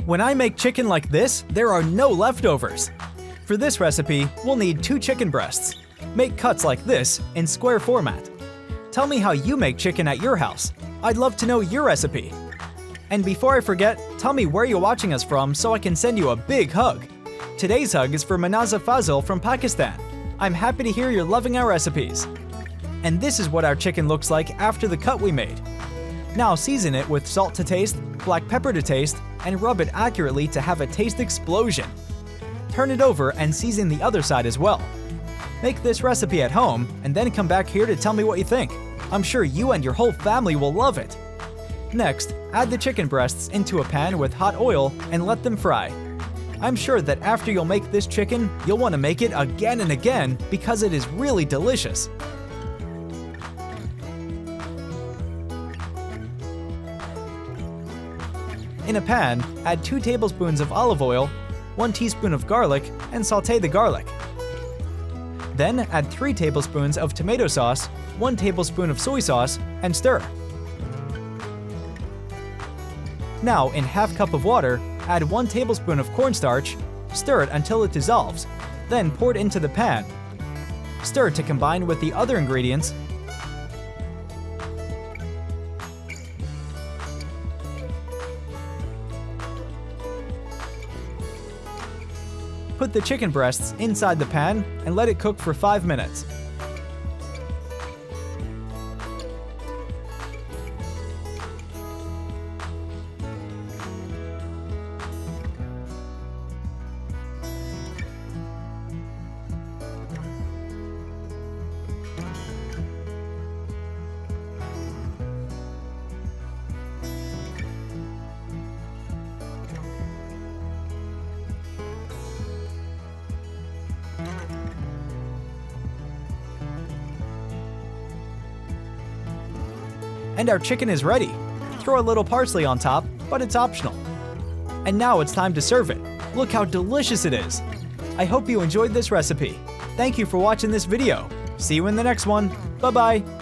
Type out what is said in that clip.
When I make chicken like this, there are no leftovers. For this recipe, we'll need 2 chicken breasts. Make cuts like this in square format. Tell me how you make chicken at your house. I'd love to know your recipe. And before I forget, tell me where you're watching us from so I can send you a big hug. Today's hug is for Manaza Fazil from Pakistan. I'm happy to hear you're loving our recipes. And this is what our chicken looks like after the cut we made. Now season it with salt to taste, black pepper to taste, and rub it accurately to have a taste explosion. Turn it over and season the other side as well. Make this recipe at home and then come back here to tell me what you think. I'm sure you and your whole family will love it. Next, add the chicken breasts into a pan with hot oil and let them fry. I'm sure that after you'll make this chicken, you'll want to make it again and again because it is really delicious. In a pan, add 2 tablespoons of olive oil, 1 teaspoon of garlic, and sauté the garlic. Then add 3 tablespoons of tomato sauce, 1 tablespoon of soy sauce, and stir. Now, in half cup of water, add 1 tablespoon of cornstarch, stir it until it dissolves, then pour it into the pan. Stir to combine with the other ingredients. Put the chicken breasts inside the pan and let it cook for 5 minutes. And our chicken is ready. Throw a little parsley on top, but it's optional. And now it's time to serve it. Look how delicious it is. I hope you enjoyed this recipe. Thank you for watching this video. See you in the next one. Bye-bye.